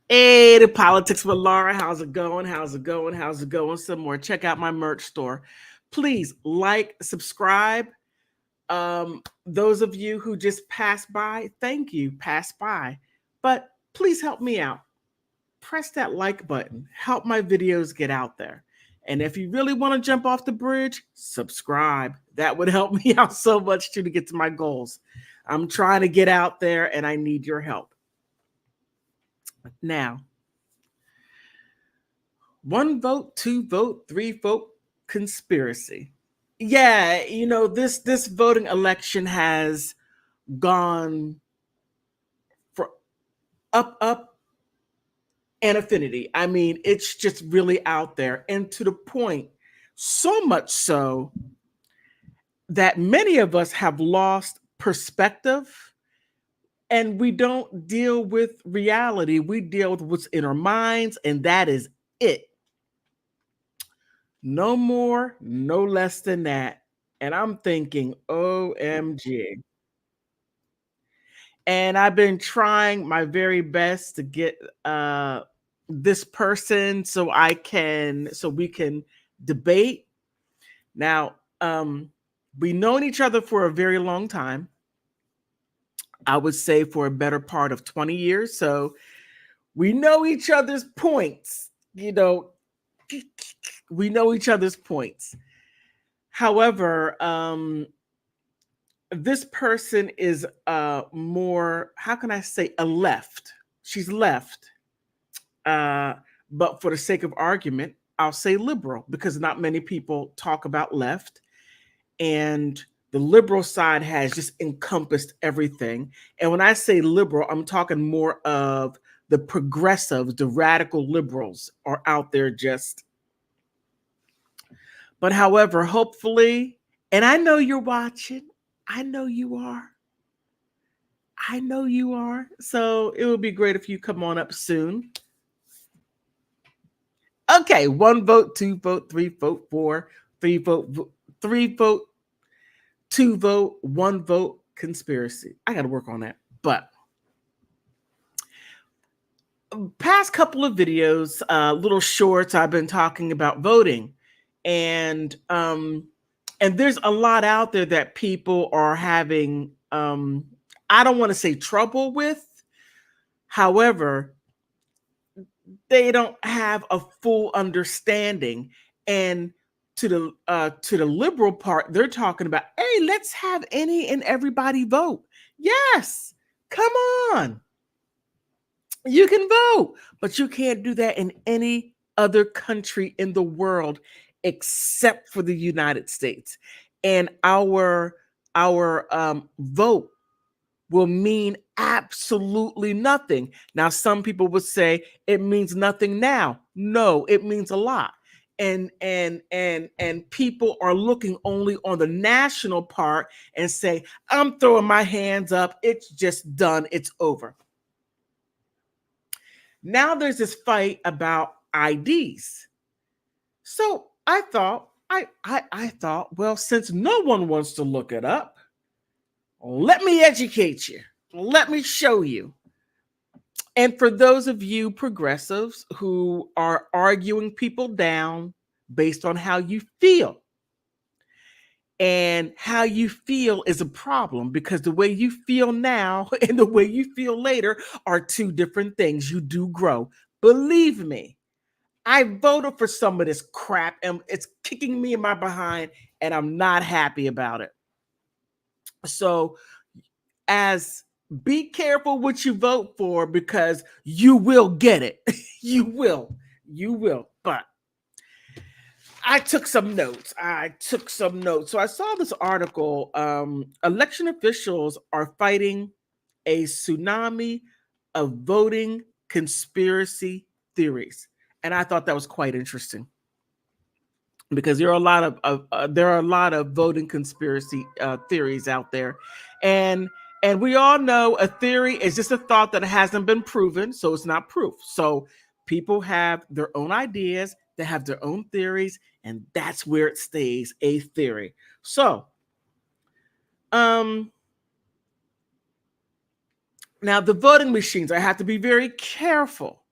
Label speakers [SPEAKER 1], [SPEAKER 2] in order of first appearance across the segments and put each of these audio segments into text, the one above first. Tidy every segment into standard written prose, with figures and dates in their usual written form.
[SPEAKER 1] Hey, the politics with Laura. How's it going? How's it going? How's it going? Some more. Check out my merch store. Please like, subscribe. Those of you who just passed by, thank you. Pass by. But please help me out. Press that like button. Help my videos get out there. And if you really want to jump off the bridge, subscribe. That would help me out so much too to get to my goals. I'm trying to get out there and I need your help. Now, one vote, two vote, three vote conspiracy. Yeah, this voting election has gone for up and affinity. I mean, it's just really out there and to the point, so much so that many of us have lost perspective and we don't deal with reality. We deal with what's in our minds, and that is it. No more, no less than that. And I'm thinking, OMG. And I've been trying my very best to get this person so we can debate. Now, we've known each other for a very long time. I would say for a better part of 20 years. So we know each other's points, we know each other's points. However, this person is more, how can I say, a left. She's left. But for the sake of argument, I'll say liberal because not many people talk about left. And the liberal side has just encompassed everything. And when I say liberal, I'm talking more of the progressives, the radical liberals are out there just. But however, hopefully, and I know you're watching, I know you are. I know you are. So it would be great if you come on up soon. Okay, one vote, two vote, three vote, four, three vote, two vote, one vote conspiracy. I got to work on that. But past couple of videos, little shorts, I've been talking about voting, and there's a lot out there that people are having. I don't want to say trouble with. However, they don't have a full understanding, and to the liberal part, they're talking about, hey, let's have any and everybody vote. Yes, come on. You can vote, but you can't do that in any other country in the world except for the United States. And our vote will mean absolutely nothing. Now, some people would say it means nothing now. No, it means a lot. And people are looking only on the national part and say, I'm throwing my hands up. It's just done. It's over. Now there's this fight about IDs. So I thought, I thought, well, since no one wants to look it up, let me educate you. Let me show you. And for those of you progressives who are arguing people down based on how you feel, and how you feel is a problem because the way you feel now and the way you feel later are two different things. You do grow. Believe me, I voted for some of this crap and it's kicking me in my behind and I'm not happy about it. So, as be careful what you vote for because you will get it. You will. You will. But I took some notes. So I saw this article. Election officials are fighting a tsunami of voting conspiracy theories, and I thought that was quite interesting because there are a lot of voting conspiracy theories out there, and we all know a theory is just a thought that hasn't been proven, so it's not proof. So people have their own ideas, they have their own theories, and that's where it stays, a theory. So, now the voting machines, I have to be very careful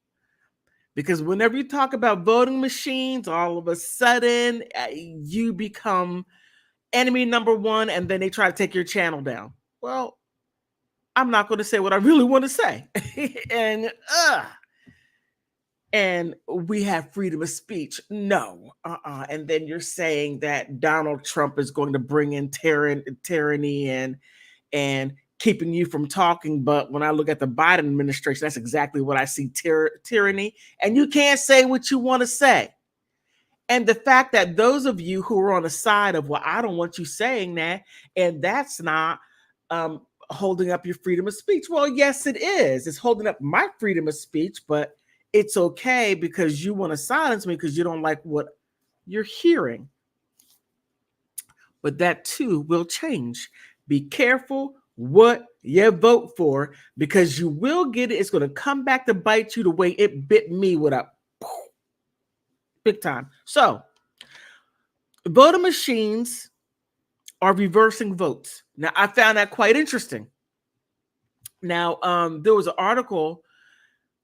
[SPEAKER 1] Because whenever you talk about voting machines, all of a sudden you become enemy number one, and then they try to take your channel down. Well, I'm not going to say what I really want to say. And we have freedom of speech. No. And then you're saying that Donald Trump is going to bring in tyranny and keeping you from talking. But when I look at the Biden administration, that's exactly what I see, tyranny. And you can't say what you want to say. And the fact that those of you who are on the side of, well, I don't want you saying that, and that's not holding up your freedom of speech. Well, yes, it is. It's holding up my freedom of speech, but it's okay because you want to silence me because you don't like what you're hearing. But that too will change. Be careful what you vote for, because you will get it. It's going to come back to bite you the way it bit me with a big time. So voting machines are reversing votes. Now, I found that quite interesting. Now, there was an article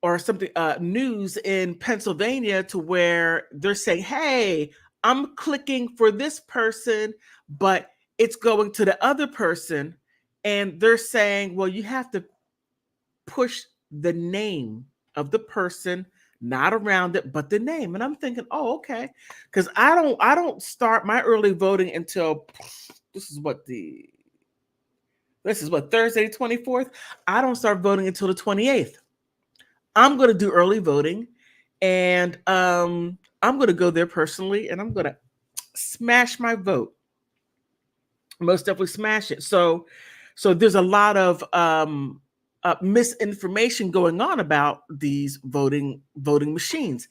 [SPEAKER 1] or something, news in Pennsylvania, to where they're saying, hey, I'm clicking for this person, but it's going to the other person. And they're saying, well, you have to push the name of the person, not around it, but the name. And I'm thinking, oh, okay. Because I don't start my early voting until this is what Thursday 24th. I don't start voting until the 28th. I'm going to do early voting, and I'm going to go there personally, and I'm going to smash my vote. Most definitely smash it. So there's a lot of misinformation going on about these voting machines.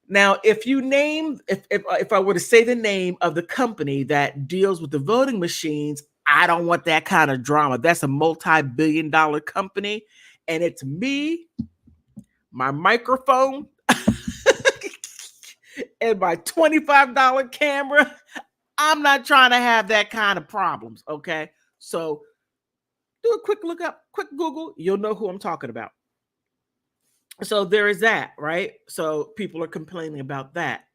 [SPEAKER 1] Now, if I were to say the name of the company that deals with the voting machines, I don't want that kind of drama. That's a multi-billion-dollar company, and it's me, my microphone, and my $25 camera. I'm not trying to have that kind of problems, okay? So do a quick look up, quick Google, you'll know who I'm talking about. So there is that, right? So people are complaining about that.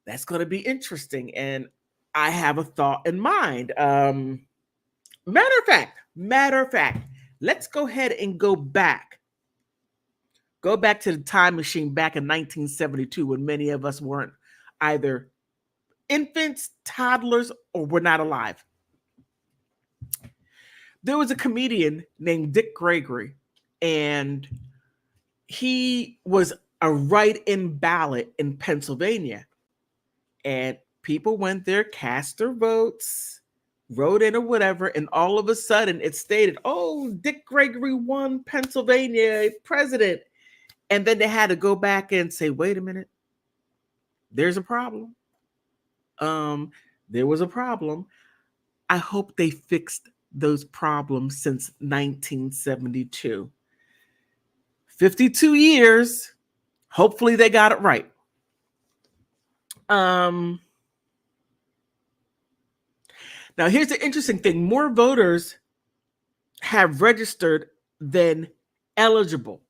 [SPEAKER 1] That's going to be interesting. And I have a thought in mind. Matter of fact, let's go ahead and go back to the time machine back in 1972, when many of us weren't either infants, toddlers, or were not alive. There was a comedian named Dick Gregory, and he was a write-in ballot in Pennsylvania. And people went there, cast their votes, wrote in or whatever, and all of a sudden it stated, oh, Dick Gregory won Pennsylvania president. And then they had to go back and say, wait a minute, there's a problem. There was a problem. I hope they fixed those problems since 1972. 52 years. Hopefully they got it right. Now, here's the interesting thing. More voters have registered than eligible.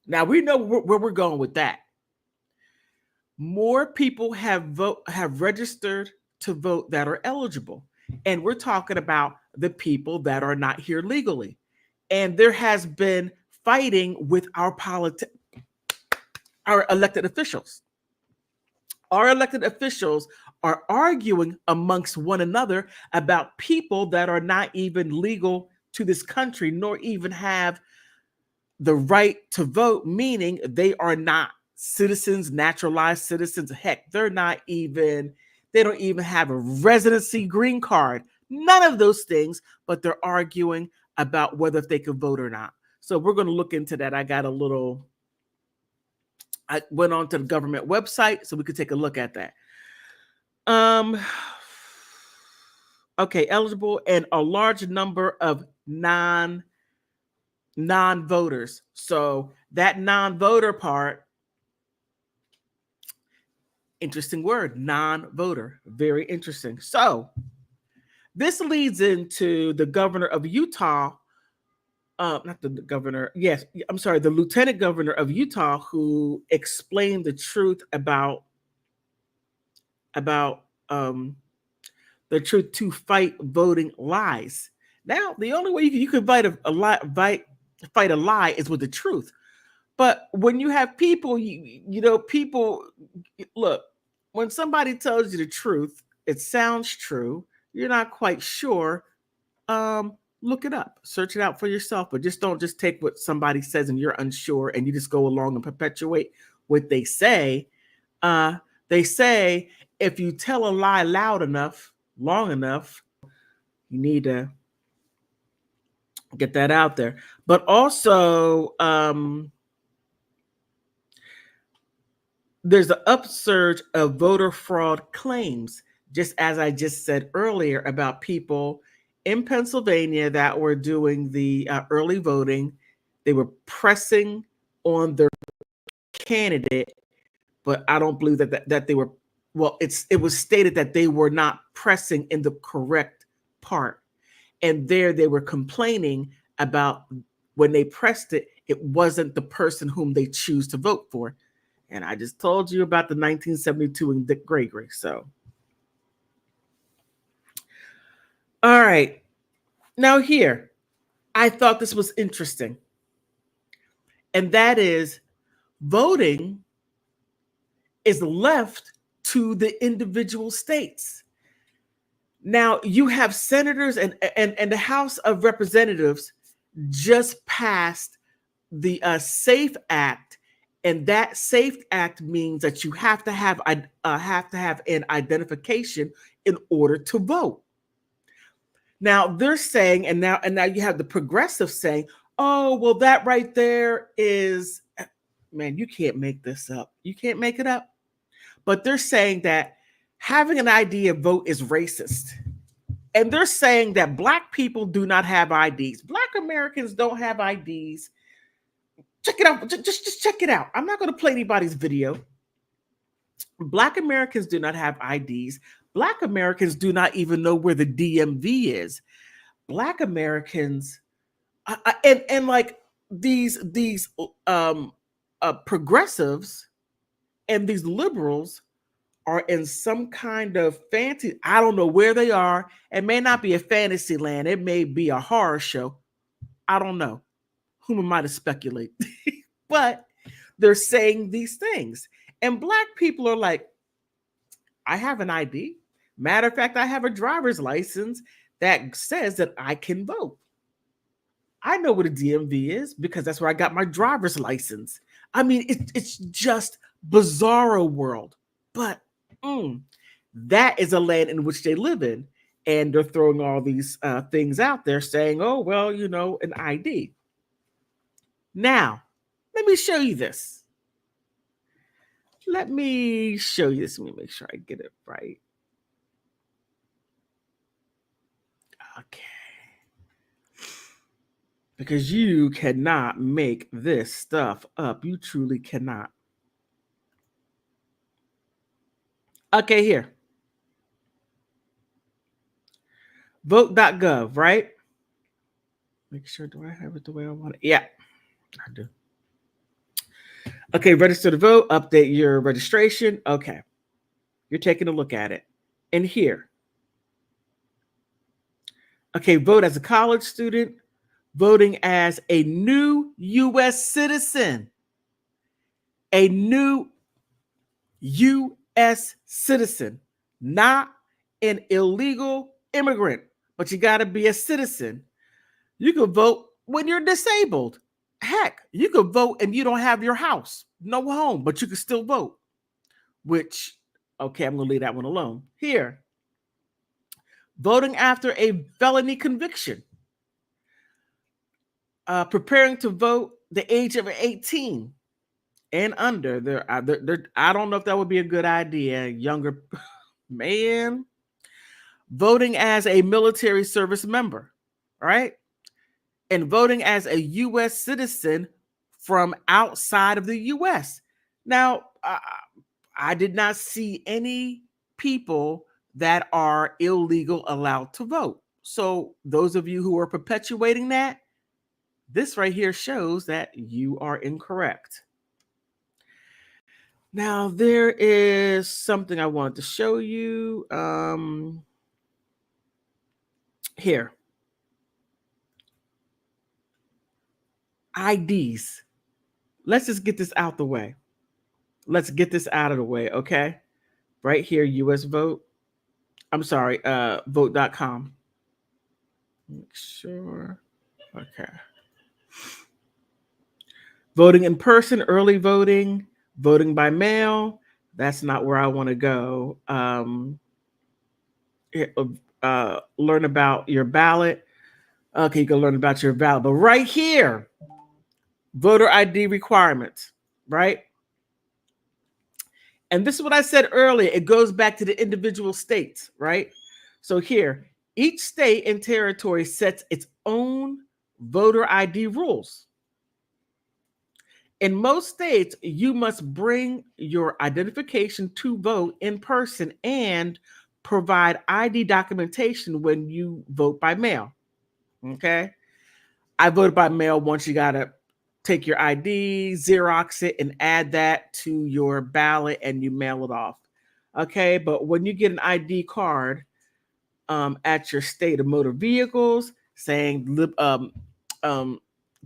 [SPEAKER 1] Now, we know where we're going with that. More people have registered to vote that are eligible. And we're talking about the people that are not here legally. And there has been fighting with our elected officials. Our elected officials are arguing amongst one another about people that are not even legal to this country, nor even have the right to vote, meaning they are not citizens, naturalized citizens. Heck, they don't even have a residency green card. None of those things, but they're arguing about whether they could vote or not. So we're going to look into that. I went on to the government website so we could take a look at that. Okay, eligible, and a large number of non-voters. So that non-voter part, interesting word, non-voter, very interesting. So this leads into the governor of Utah not the governor. Yes, I'm sorry, the lieutenant governor of Utah, who explained the truth about the truth to fight voting lies. Now, the only way you can fight a lie, fight a lie is with the truth. But when you have people, people look, when somebody tells you the truth, it sounds true. You're not quite sure. Look it up, search it out for yourself, but just don't just take what somebody says and you're unsure and you just go along and perpetuate what they say. Uh, they say if you tell a lie loud enough, long enough, you need to get that out there. But also, there's an upsurge of voter fraud claims, just as I just said earlier about people in Pennsylvania that were doing the early voting. They were pressing on their candidate, but I don't believe that they were. Well, it was stated that they were not pressing in the correct part, and there they were complaining about when they pressed it, it wasn't the person whom they choose to vote for. And I just told you about the 1972 and Dick Gregory. So, all right. Now, here, I thought this was interesting. And that is voting is left to the individual states. Now, you have senators and the House of Representatives just passed the SAFE Act, and that SAFE Act means that you have to have an identification in order to vote. Now they're saying, and now you have the progressive saying, "Oh, well, that right there is, man, you can't make this up. You can't make it up." But they're saying that having an ID to vote is racist. And they're saying that Black people do not have IDs. Black Americans don't have IDs. Check it out. Just check it out. I'm not going to play anybody's video. Black Americans do not have IDs. Black Americans do not even know where the DMV is. Black Americans, and like these progressives and these liberals are in some kind of fantasy. I don't know where they are. It may not be a fantasy land. It may be a horror show. I don't know. Whom am I to speculate? But they're saying these things. And Black people are like, I have an ID. Matter of fact, I have a driver's license that says that I can vote. I know what a DMV is because that's where I got my driver's license. I mean, it's just bizarro world. But that is a land in which they live in. And they're throwing all these things out there saying, oh, well, an ID. Now, let me show you this. Let me show you this. Let me make sure I get it right. Okay. Because you cannot make this stuff up. You truly cannot. Okay, here. Vote.gov, right? Make sure, do I have it the way I want it? Yeah, I do. Okay, register to vote, update your registration. Okay, you're taking a look at it. And here. Okay, vote as a college student, voting as a new U.S. citizen. A new U.S. citizen, not an illegal immigrant, but you got to be a citizen. You can vote when you're disabled. Heck, you could vote and you don't have your house, no home, but you can still vote. Which, okay, I'm going to leave that one alone. Here, voting after a felony conviction. Preparing to vote the age of 18 and under. I don't know if that would be a good idea. Younger, man. Voting as a military service member, right? And voting as a U.S. citizen from outside of the U.S. Now, I did not see any people that are illegal allowed to vote. So those of you who are perpetuating that, This right here shows that you are incorrect. Now, there is something I wanted to show you. Here. IDs. Let's just get this out the way. Let's get this out of the way, okay? Right here, US Vote. I'm sorry, vote.com. Make sure. Okay. Voting in person, early voting, voting by mail. That's not where I want to go. Learn about your ballot. Okay, you can learn about your ballot. But right here, voter ID requirements, right? And this is what I said earlier. It goes back to the individual states, right? So here, each state and territory sets its own voter ID rules. In most states, you must bring your identification to vote in person and provide ID documentation when you vote by mail. Okay. I voted by mail once. You got to take your ID, Xerox it, and add that to your ballot and you mail it off. Okay. But when you get an ID card at your state of motor vehicles saying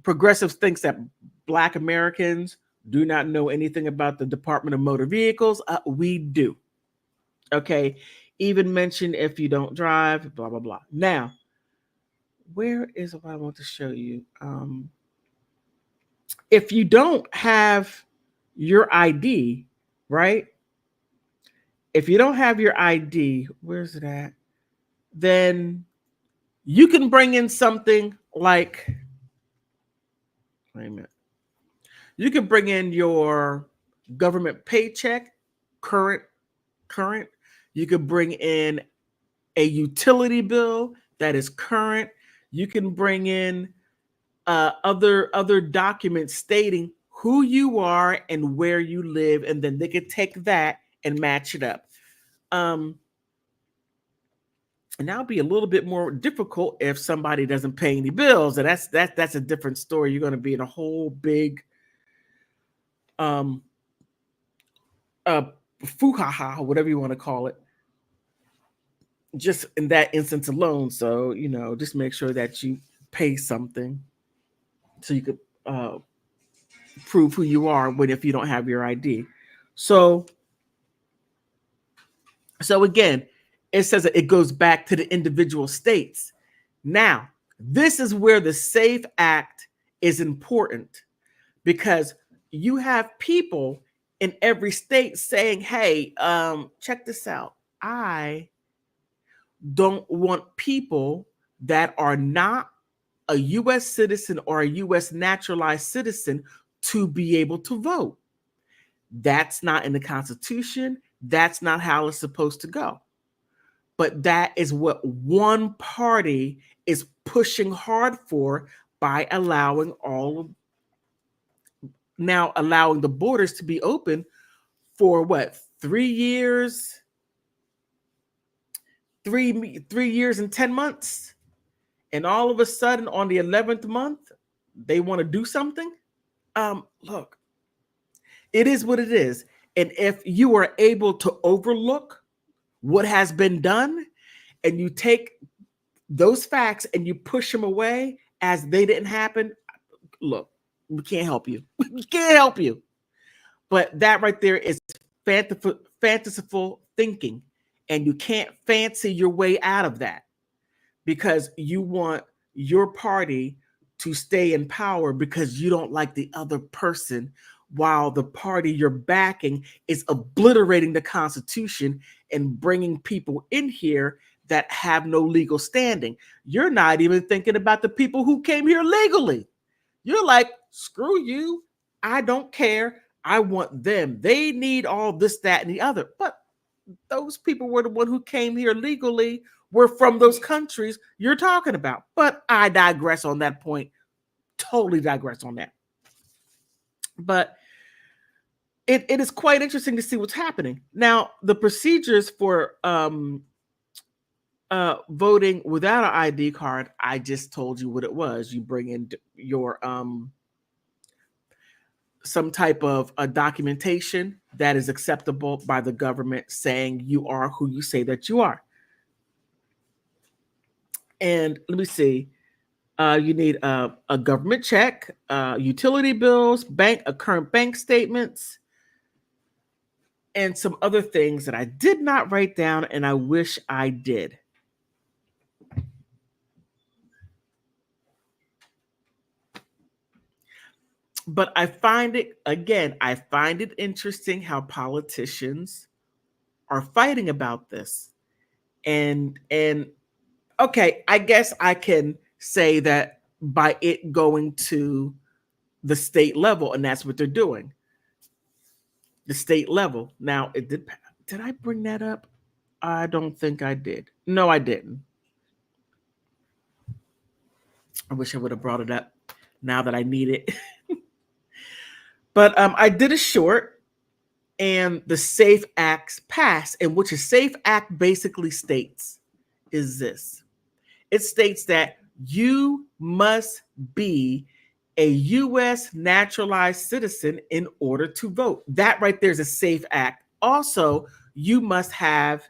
[SPEAKER 1] progressives thinks that Black Americans do not know anything about the Department of Motor Vehicles. We do. Okay. Even mention if you don't drive, blah, blah, blah. Now, where is what I want to show you? If you don't have your ID, right? If you don't have your ID, where's it at? Then you can bring in something like, wait a minute. You can bring in your government paycheck, current. You could bring in a utility bill that is current. You can bring in other documents stating who you are and where you live, and then they could take that and match it up. And that'll be a little bit more difficult if somebody doesn't pay any bills, and that's a different story. You're going to be in a whole big fuhaha, whatever you want to call it, just in that instance alone. So, just make sure that you pay something so you could prove who you are if you don't have your ID. So again, it says that it goes back to the individual states. Now, this is where the SAFE Act is important, because you have people in every state saying, hey, check this out. I don't want people that are not a U.S. citizen or a U.S. naturalized citizen to be able to vote. That's not in the Constitution. That's not how it's supposed to go. But that is what one party is pushing hard for by allowing the borders to be open for what, 3 years? 3 years and 10 months. And all of a sudden on the 11th month, they want to do something. Look, it is what it is. And if you are able to overlook what has been done and you take those facts and you push them away as they didn't happen, look, we can't help you. We can't help you. But that right there is fanciful thinking. And you can't fancy your way out of that, because you want your party to stay in power because you don't like the other person, while the party you're backing is obliterating the Constitution and bringing people in here that have no legal standing. You're not even thinking about the people who came here legally. You're like, screw you. I don't care. I want them. They need all this, that, and the other. But those people were the one who came here legally, were from those countries you're talking about. But I digress on that point. Totally digress on that. But it is quite interesting to see what's happening. Now, the procedures for Voting without an ID card, I just told you what it was. You bring in your some type of a documentation that is acceptable by the government saying you are who you say that you are. And let me see. You need a government check, utility bills, current bank statements, and some other things that I did not write down, and I wish I did. But I find it interesting how politicians are fighting about this. And okay, I guess I can say that by it going to the state level, and that's what they're doing. The state level. Now, did I bring that up? I don't think I did. No, I didn't. I wish I would have brought it up now that I need it. But I did a short, and the SAFE Acts passed, and which a SAFE Act basically states is this. It states that you must be a U.S. naturalized citizen in order to vote. That right there is a SAFE Act. Also, you must have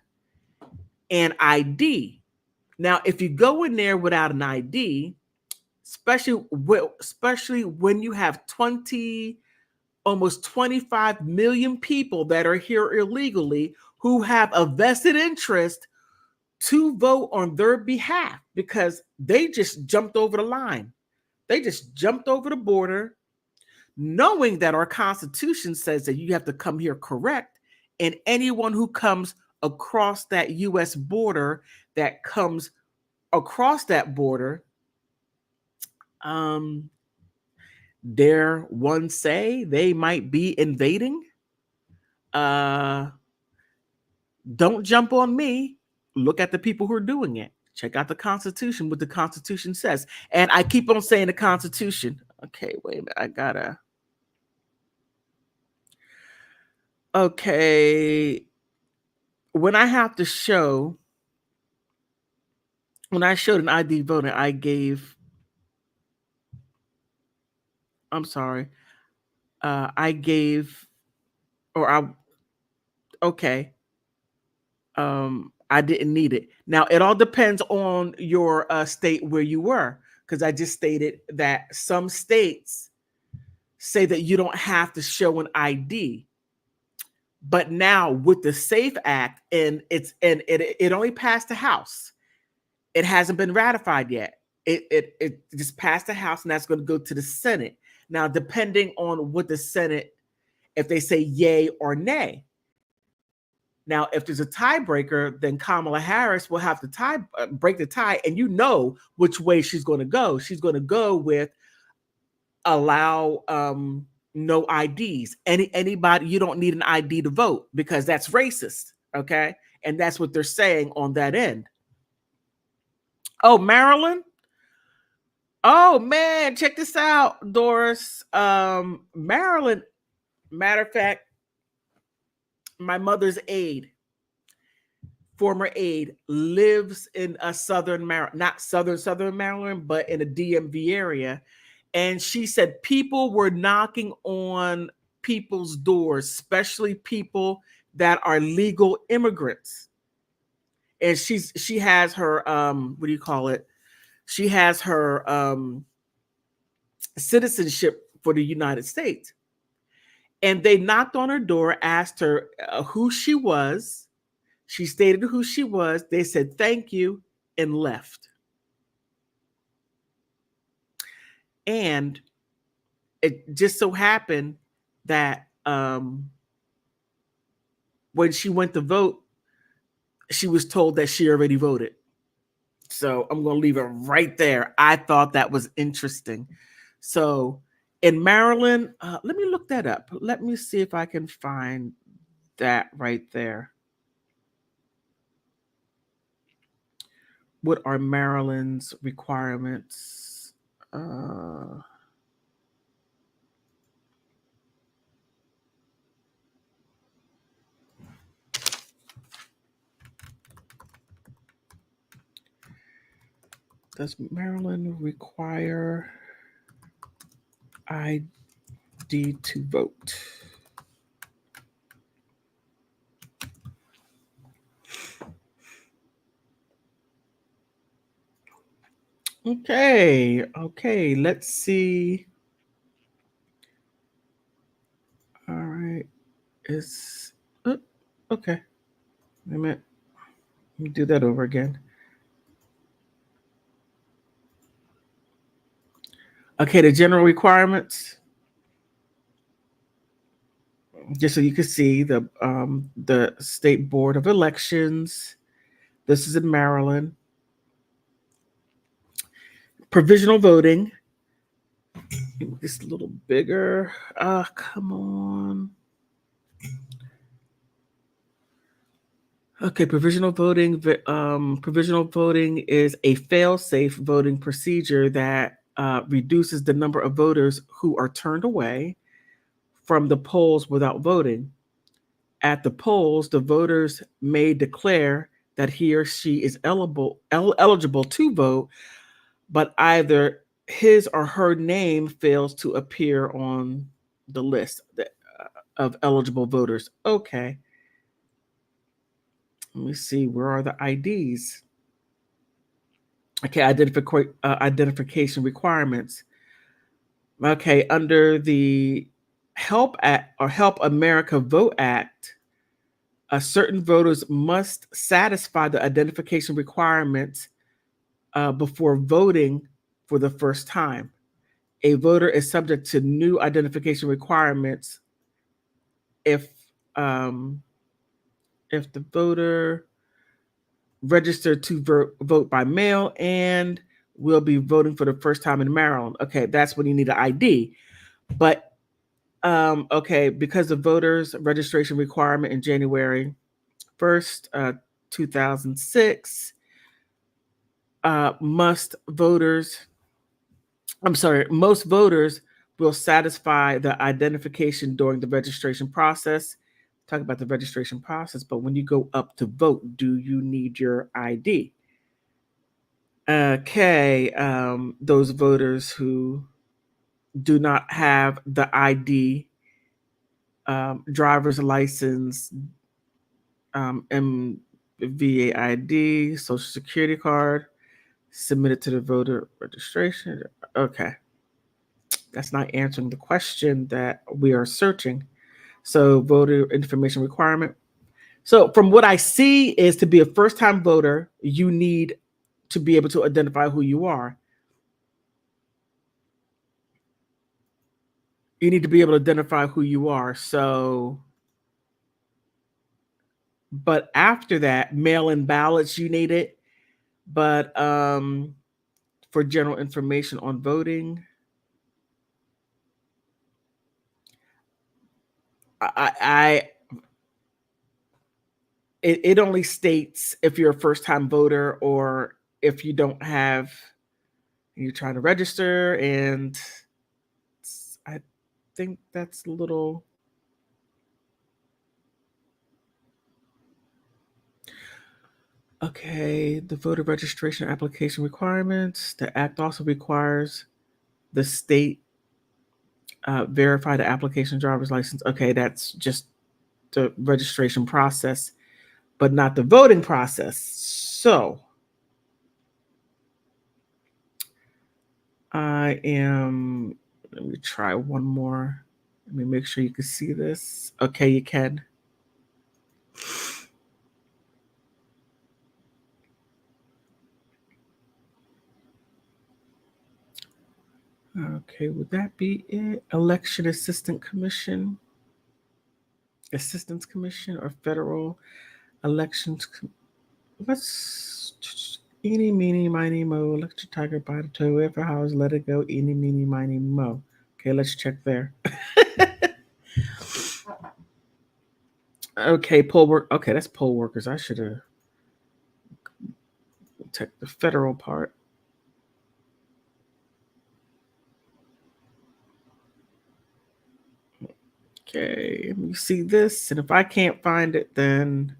[SPEAKER 1] an ID. Now, if you go in there without an ID, especially when you have almost 25 million people that are here illegally who have a vested interest to vote on their behalf because they just jumped over the line. They just jumped over the border, knowing that our Constitution says that you have to come here correct. And anyone who comes across that U.S. border, that comes across that border, dare one say they might be invading. Don't jump on me. Look at the people who are doing it. Check out the Constitution, what the Constitution says. And I keep on saying the Constitution. Okay, wait a minute. I gotta. Okay. When I have to show, when I showed an ID voter, I'm sorry. I gave, or I, okay. I didn't need it. Now it all depends on your state where you were, because I just stated that some states say that you don't have to show an ID. But now with the SAFE Act, and it only passed the House. It hasn't been ratified yet. It just passed the House, and that's going to go to the Senate. Now, depending on what the Senate, if they say yay or nay. Now, if there's a tiebreaker, then Kamala Harris will have to break the tie, and you know which way she's going to go. She's going to go with allow no IDs. Anybody, you don't need an ID to vote because that's racist. Okay, and that's what they're saying on that end. Oh, Maryland. Oh man, check this out, Doris. Maryland. Matter of fact, my mother's aide, former aide, lives in a southern Maryland, not southern Maryland, but in a DMV area. And she said people were knocking on people's doors, especially people that are legal immigrants. And she has her what do you call it? She has her citizenship for the United States. And they knocked on her door, asked her who she was. She stated who she was. They said thank you and left. And it just so happened that when she went to vote, she was told that she already voted. So I'm going to leave it right there. I thought that was interesting. So in Maryland, let me look that up. Let me see if I can find that right there. What are Maryland's requirements? Does Maryland require ID to vote? Okay, let's see. All right, it's okay. Wait a minute. Let me do that over again. Okay, the general requirements, just so you can see the State Board of Elections. This is in Maryland. Provisional voting. Just a little bigger. Come on. Okay, provisional voting is a fail-safe voting procedure that reduces the number of voters who are turned away from the polls without voting. At the polls, the voters may declare that he or she is eligible to vote, but either his or her name fails to appear on the list of eligible voters. Okay. Let me see. Where are the IDs? Okay, identification requirements. Okay, under the Help Act or Help America Vote Act, certain voters must satisfy the identification requirements before voting for the first time. A voter is subject to new identification requirements if um, if the voter registered to vote by mail and will be voting for the first time in Maryland. Okay, that's when you need an ID. But okay, because the voters registration requirement in January 1st, 2006, most voters will satisfy the identification during the registration process. Talk about the registration process, but when you go up to vote, do you need your ID? Okay, those voters who do not have the ID, driver's license, MVA ID, social security card, submitted to the voter registration. Okay, that's not answering the question that we are searching. So, voter information requirement. So, from what I see, is to be a first time voter, you need to be able to identify who you are. You need to be able to identify who you are. So, but after that, mail in ballots, you need it. But for general information on voting, I it only states if you're a first time voter or if you don't have, you're trying to register, and I think that's a little. Okay, the voter registration application requirements. The act also requires the state verify the application driver's license. Okay, that's just the registration process, but not the voting process. So let me try one more. Let me make sure you can see this. Okay, you can. Okay, would that be it? Election Assistance Commission, or Federal Elections? Let's eeny, meeny, miny, mo. Electric tiger by the toe. If a house, let it go. Eeny, meeny, miny, mo. Okay, let's check there. Okay, poll work. Okay, that's poll workers. I should have checked the federal part. Okay, let me see this, and if I can't find it, then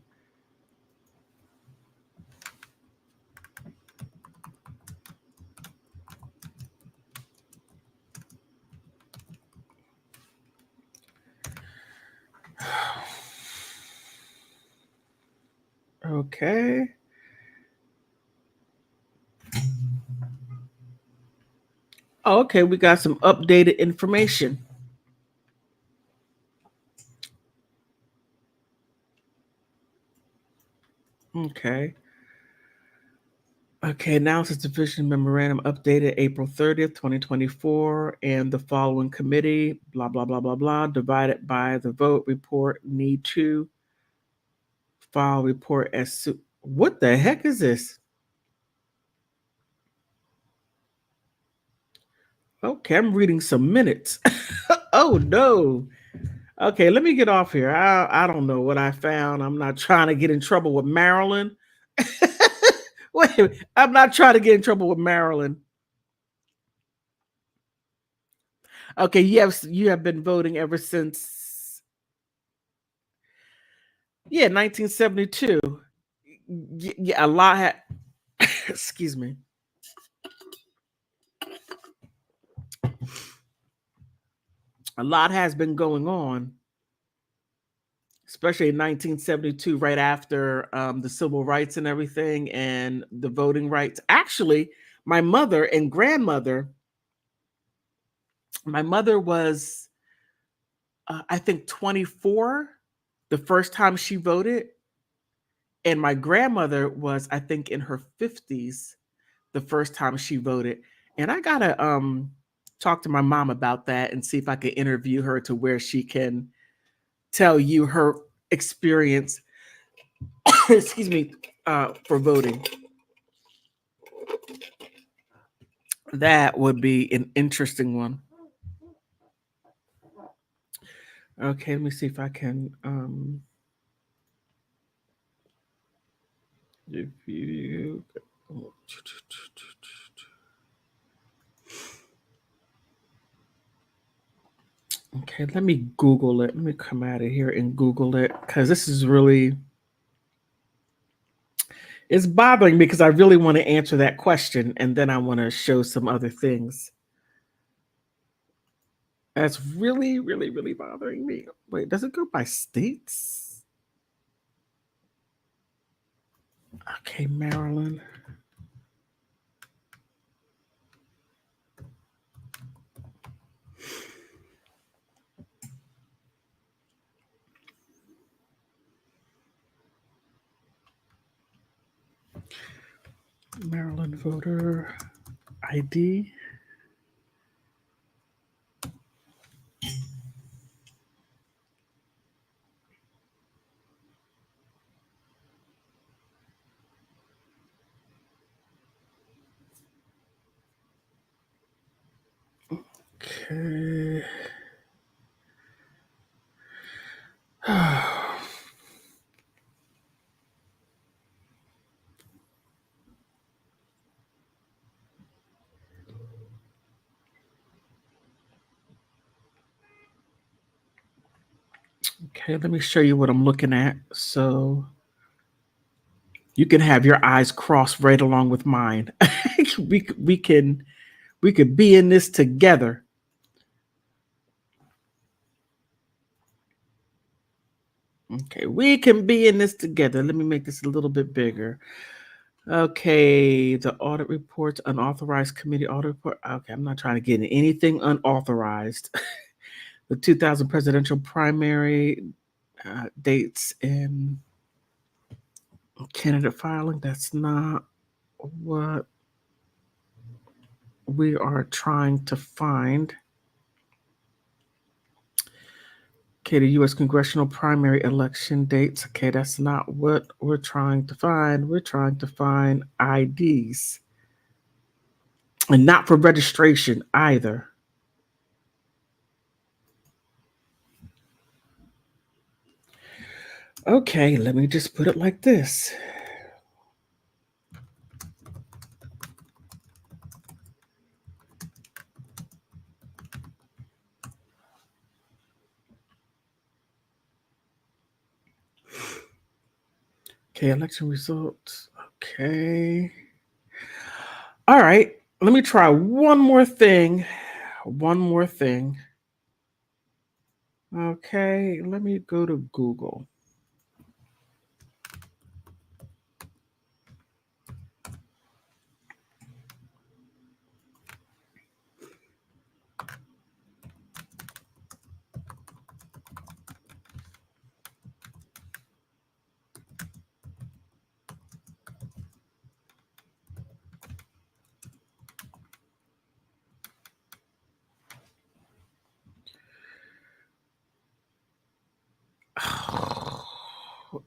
[SPEAKER 1] Okay. Oh, okay, we got some updated information. Okay. Okay, analysis division memorandum updated April 30th, 2024, and the following committee, blah, blah, blah, blah, blah, divided by the vote report, need to file report as soon. What the heck is this? Okay, I'm reading some minutes. Oh no. Okay, let me get off here. I don't know what I found. I'm not trying to get in trouble with Maryland. Wait, I'm not trying to get in trouble with Maryland. Okay, you have been voting ever since 1972. Yeah, a lot had excuse me. A lot has been going on, especially in 1972, right after the civil rights and everything and the voting rights. Actually, my mother and grandmother, my mother was, I think, 24 the first time she voted. And my grandmother was, I think, in her 50s the first time she voted. And I gotta talk to my mom about that and see if I can interview her to where she can tell you her experience, excuse me, for voting. That would be an interesting one. Okay, let me see if I can if you okay, let me Google it. Let me come out of here and Google it because this is really, it's bothering me because I really want to answer that question and then I want to show some other things. That's really, really, really bothering me. Wait, does it go by states? Okay, Maryland. Maryland voter ID. Okay. Okay, let me show you what I'm looking at. So you can have your eyes crossed right along with mine. We could be in this together. Okay, we can be in this together. Let me make this a little bit bigger. Okay, the audit reports, unauthorized committee audit report. Okay, I'm not trying to get anything unauthorized. The 2000 presidential primary dates and candidate filing. That's not what we are trying to find. Okay, the U.S. congressional primary election dates. Okay, that's not what we're trying to find. We're trying to find IDs. And not for registration either. Okay, let me just put it like this. Okay, election results. Okay. All right, let me try one more thing. One more thing. Okay, let me go to Google.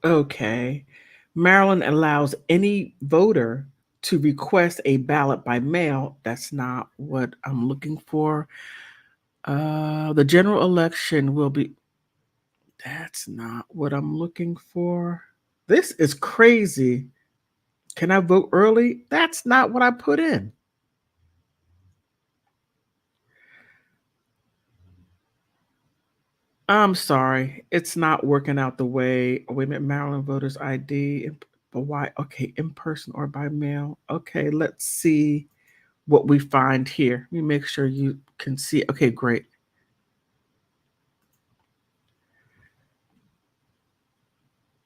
[SPEAKER 1] Okay. Maryland allows any voter to request a ballot by mail. That's not what I'm looking for. The general election will be. That's not what I'm looking for. This is crazy. Can I vote early? That's not what I put in. I'm sorry. It's not working out the way. Wait a minute, Maryland voters ID. But why? Okay, in person or by mail. Okay, let's see what we find here. Let me make sure you can see. Okay, great.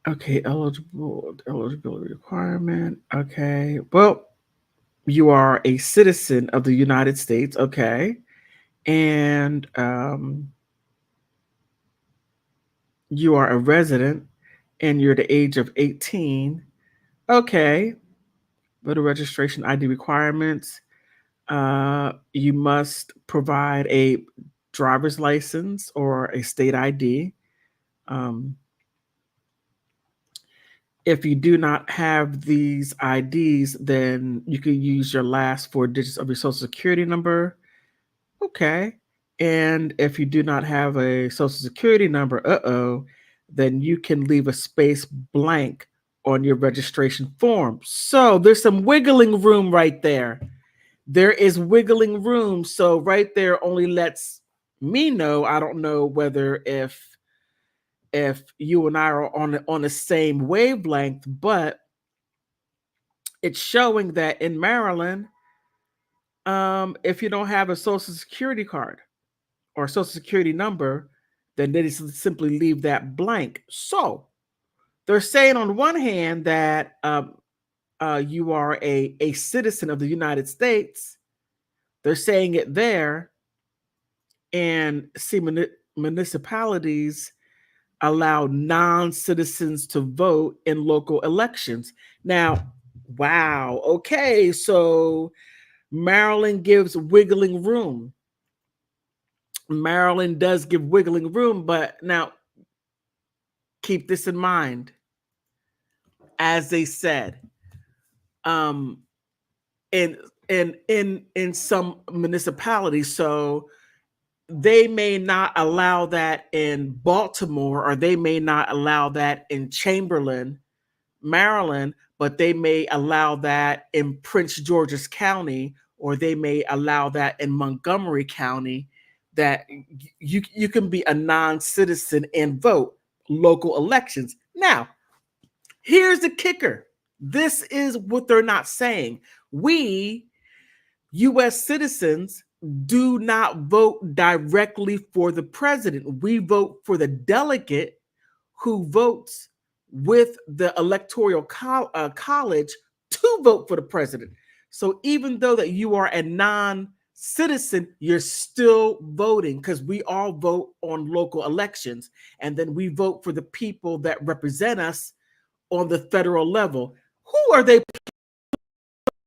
[SPEAKER 1] Okay, eligibility requirement. Okay, well, you are a citizen of the United States. Okay, and you are a resident, and you're the age of 18. Okay, voter registration ID requirements. You must provide a driver's license or a state ID. Um, if you do not have these IDs, then you can use your last four digits of your social security number. Okay. And if you do not have a social security number, then you can leave a space blank on your registration form. So there's some wiggling room right there. There is wiggling room. So right there only lets me know. I don't know whether if you and I are on the same wavelength, but it's showing that in Maryland, if you don't have a social security card or social security number, then they just simply leave that blank. So they're saying on one hand that you are a citizen of the United States. They're saying it there, and see municipalities allow non-citizens to vote in local elections. Now, wow, okay, so Maryland gives wiggling room. Maryland does give wiggling room, but now keep this in mind. As they said, um, in in some municipalities, so they may not allow that in Baltimore, or they may not allow that in Chamberlain, Maryland, but they may allow that in Prince George's County, or they may allow that in Montgomery County, that you can be a non-citizen and vote local elections. Now, here's the kicker. This is what they're not saying. We US citizens do not vote directly for the president. We vote for the delegate who votes with the electoral college to vote for the president. So even though that you are a non-citizen, you're still voting, because we all vote on local elections, and then we vote for the people that represent us on the federal level. Who are they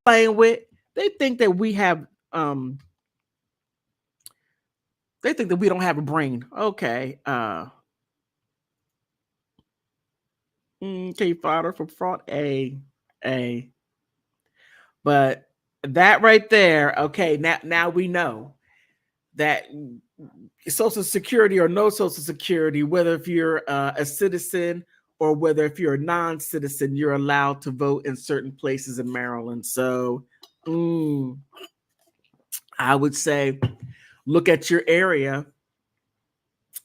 [SPEAKER 1] playing with? They think that we have they think that we don't have a brain. Okay. Okay, fodder for fraud. A. But that right there, okay, now we know that Social Security or no Social Security, whether if you're a citizen or whether if you're a non-citizen, you're allowed to vote in certain places in Maryland. So I would say look at your area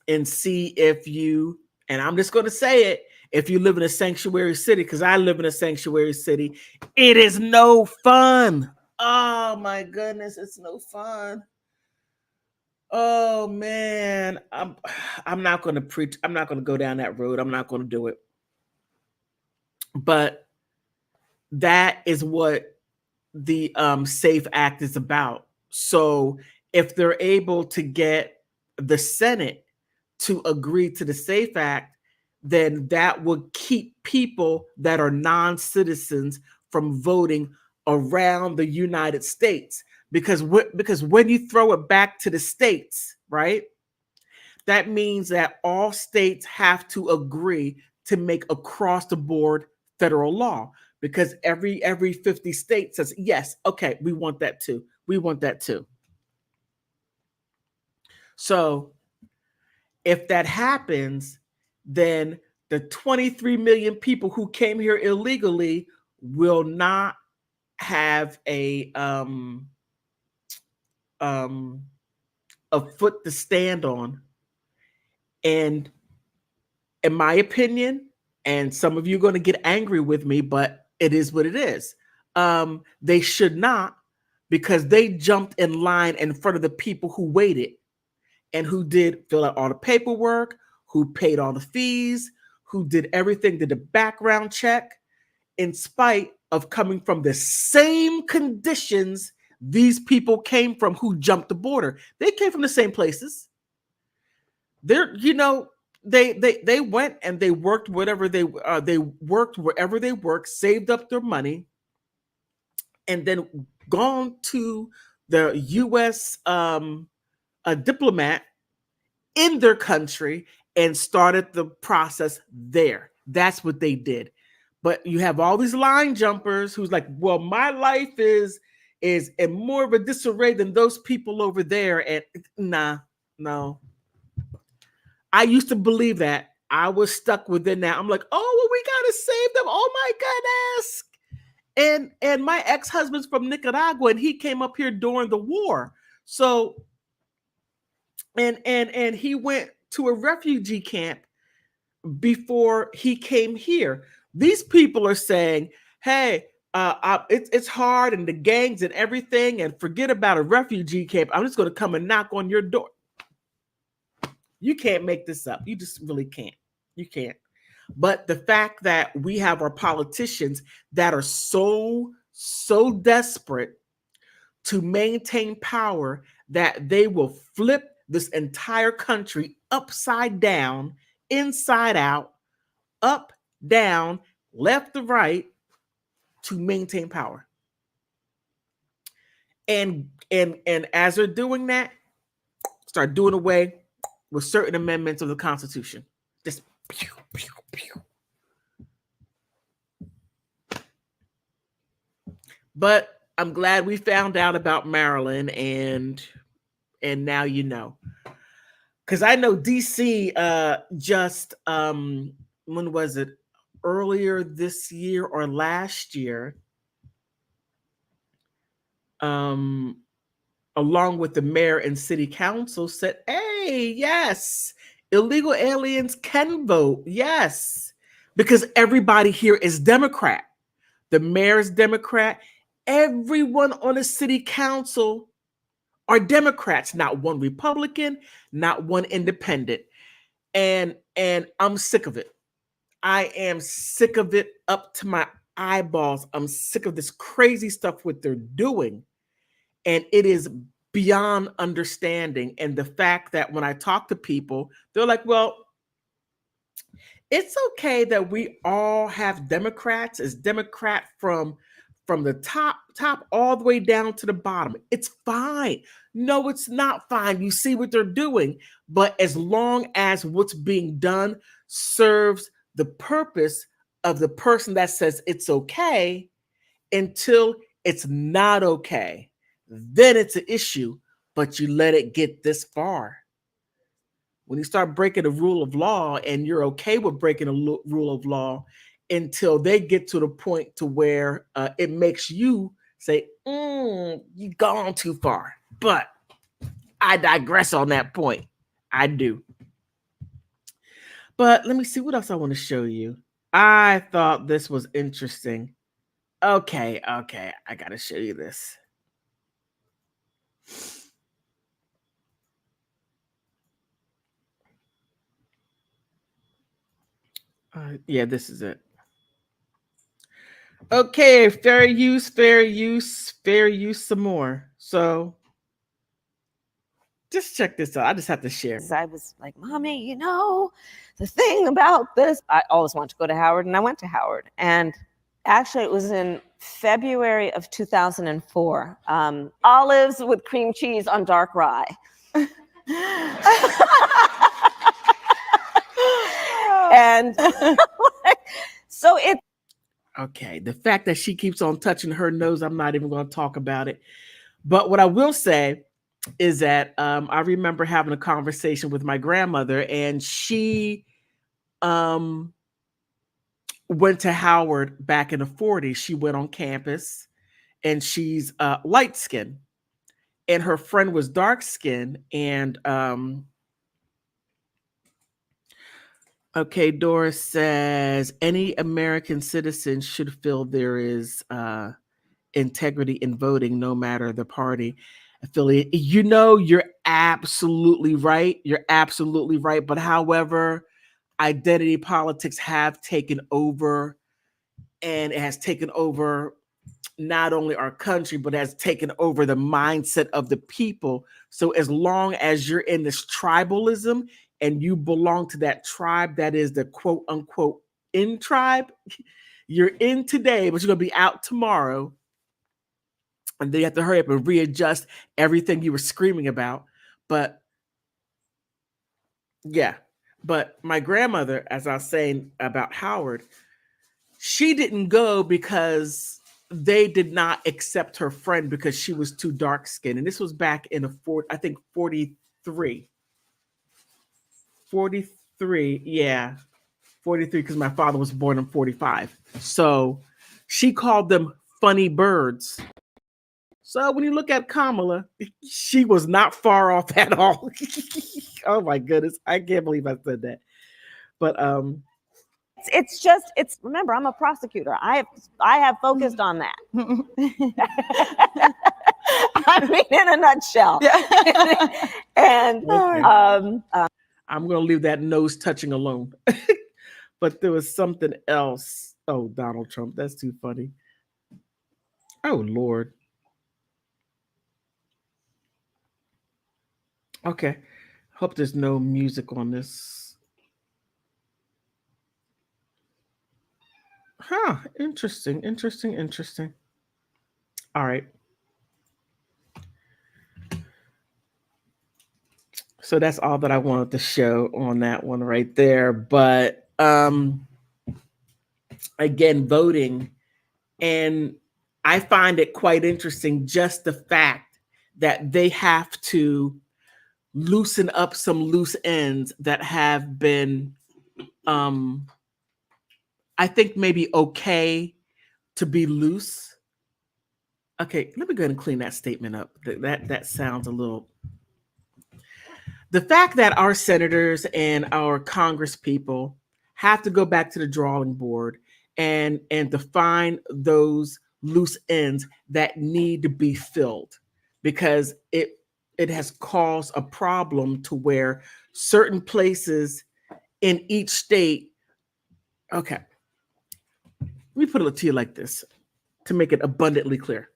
[SPEAKER 1] and see if you, and I'm just going to say it, if you live in a sanctuary city, because I live in a sanctuary city, it is no fun. Oh my goodness, it's no fun. Oh man, I'm not going to preach. I'm not going to go down that road. I'm not going to do it. But that is what the SAFE Act is about. So if they're able to get the Senate to agree to the SAFE Act, then that would keep people that are non-citizens from voting around the United States. Because when you throw it back to the states, right? That means that all states have to agree to make across the board federal law, because every 50 states says, yes, okay, we want that too. We want that too. So if that happens, then the 23 million people who came here illegally will not have a foot to stand on. And in my opinion, and some of you are going to get angry with me, but it is what it is. They should not, because they jumped in line in front of the people who waited and who did fill out all the paperwork, who paid all the fees, who did everything, did the background check, in spite of coming from the same conditions these people came from who jumped the border. They came from the same places. They're, they went and they worked whatever they worked wherever they worked, saved up their money, and then gone to the U.S. A diplomat in their country and started the process there. That's what they did. But you have all these line jumpers who's like, well, my life is in more of a disarray than those people over there. And no. I used to believe that. I was stuck within that. I'm like, oh, well, we gotta save them. Oh my goodness. And my ex-husband's from Nicaragua, and he came up here during the war. So and he went to a refugee camp before he came here. These people are saying, hey, it's hard and the gangs and everything, and forget about a refugee camp. I'm just going to come and knock on your door. You can't make this up. You just really can't. You can't. But the fact that we have our politicians that are so desperate to maintain power that they will flip this entire country upside down, inside out, up, down, left to right, to maintain power. And as they're doing that, start doing away with certain amendments of the Constitution. Just pew, pew, pew. But I'm glad we found out about Maryland, and now you know. Because I know DC just when was it? Earlier this year or last year, along with the mayor and city council, said, hey, yes, illegal aliens can vote. Yes, because everybody here is Democrat. The mayor's Democrat. Everyone on the city council are Democrats, not one Republican, not one independent. And I'm sick of it. I am sick of it up to my eyeballs. I'm sick of this crazy stuff what they're doing. And it is beyond understanding. And the fact that when I talk to people, they're like, well, it's okay that we all have Democrats as Democrat from the top all the way down to the bottom. It's fine. No, it's not fine. You see what they're doing. But as long as what's being done serves the purpose of the person that says it's okay, until it's not okay, then it's an issue, but you let it get this far. When you start breaking a rule of law and you're okay with breaking a rule of law until they get to the point to where it makes you say, you've gone too far. But I digress on that point. I do. But let me see what else I want to show you. I thought this was interesting. Okay. I got to show you this. Yeah, this is it. Okay, fair use some more. So just check this out. I just have to share.
[SPEAKER 2] I was like, Mommy, the thing about this, I always wanted to go to Howard, and I went to Howard. And actually, it was in February of 2004. Olives with cream cheese on dark rye. And
[SPEAKER 1] Okay, the fact that she keeps on touching her nose, I'm not even going to talk about it. But what I will say is that I remember having a conversation with my grandmother, and she um, went to Howard back in the 40s. She went on campus, and she's light skinned, and her friend was dark skinned. And okay, Doris says any American citizen should feel there is integrity in voting, no matter the party affiliate. You're absolutely right. You're absolutely right. But however, identity politics have taken over, and it has taken over not only our country, but has taken over the mindset of the people. So as long as you're in this tribalism and you belong to that tribe that is the quote unquote in tribe, you're in today, but you're going to be out tomorrow. And then you have to hurry up and readjust everything you were screaming about. But yeah, but my grandmother, as I was saying about Howard, she didn't go because they did not accept her friend because she was too dark skinned. And this was back in I think 43. 43, yeah. 43, because my father was born in 45. So she called them funny birds. So when you look at Kamala, she was not far off at all. Oh my goodness. I can't believe I said that. But
[SPEAKER 2] it's just remember, I'm a prosecutor. I have focused on that. I mean, in a nutshell. And
[SPEAKER 1] I'm going to leave that nose touching alone. But there was something else. Oh, Donald Trump. That's too funny. Oh, Lord. Okay. Hope there's no music on this. Huh. Interesting. All right. So that's all that I wanted to show on that one right there. But again, voting, and I find it quite interesting, just the fact that they have to loosen up some loose ends that have been I think maybe okay to be loose. Okay, let me go ahead and clean that statement up. That sounds a little. The fact that our senators and our Congress people have to go back to the drawing board and define those loose ends that need to be filled, because it has caused a problem to where certain places in each state. Okay, let me put it to you like this to make it abundantly clear.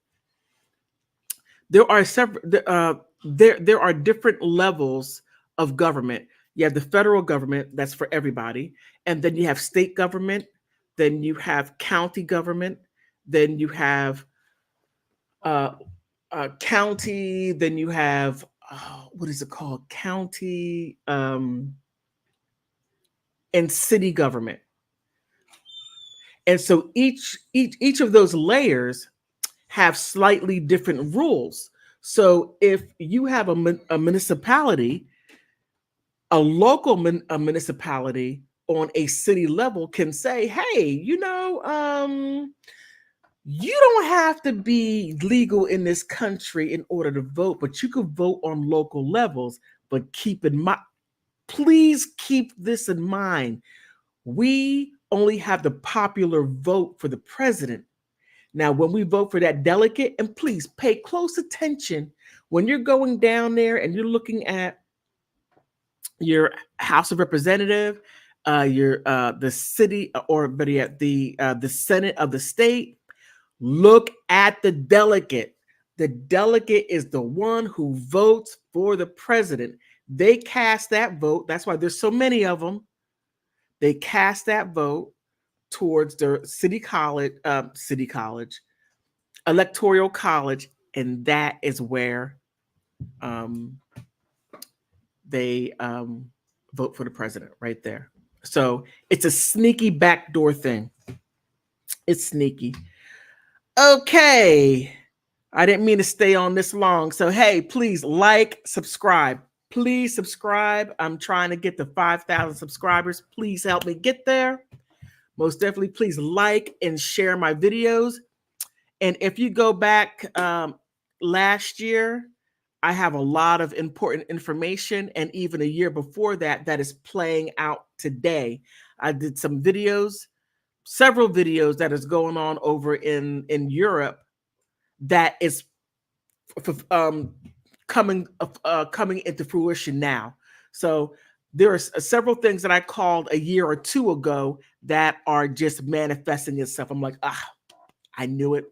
[SPEAKER 1] There are several. There are different levels of government. You have the federal government, that's for everybody, and then you have state government. Then you have county government. Then you have county. Then you have what is it called? County and city government. And so each of those layers have slightly different rules. So if you have a municipality, a local municipality on a city level can say, hey, you don't have to be legal in this country in order to vote, but you could vote on local levels. But keep in mind, please keep this in mind. We only have the popular vote for the president. Now, when we vote for that delegate, and please pay close attention when you're going down there and you're looking at your House of Representative, your the city, or better yet, the Senate of the state. Look at the delegate. The delegate is the one who votes for the president. They cast that vote. That's why there's so many of them. They cast that vote towards their city college, electoral college, and that is where they vote for the president right there. So it's a sneaky backdoor thing. It's sneaky. Okay. I didn't mean to stay on this long. So, hey, please like, subscribe. Please subscribe. I'm trying to get to 5,000 subscribers. Please help me get there. Most definitely, please like and share my videos. And if you go back last year, I have a lot of important information, and even a year before that, that is playing out today. I did some videos, several videos that is going on over in Europe that is coming into fruition now. So there are several things that I called a year or two ago that are just manifesting itself. I'm like, I knew it.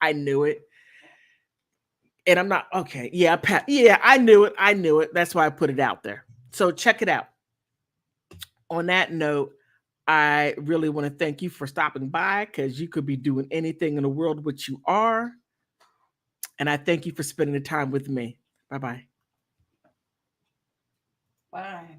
[SPEAKER 1] I knew it. And I'm not okay. Yeah, yeah, I knew it. I knew it. That's why I put it out there. So check it out. On that note, I really want to thank you for stopping by, because you could be doing anything in the world which you are. And I thank you for spending the time with me. Bye-bye.
[SPEAKER 3] Bye.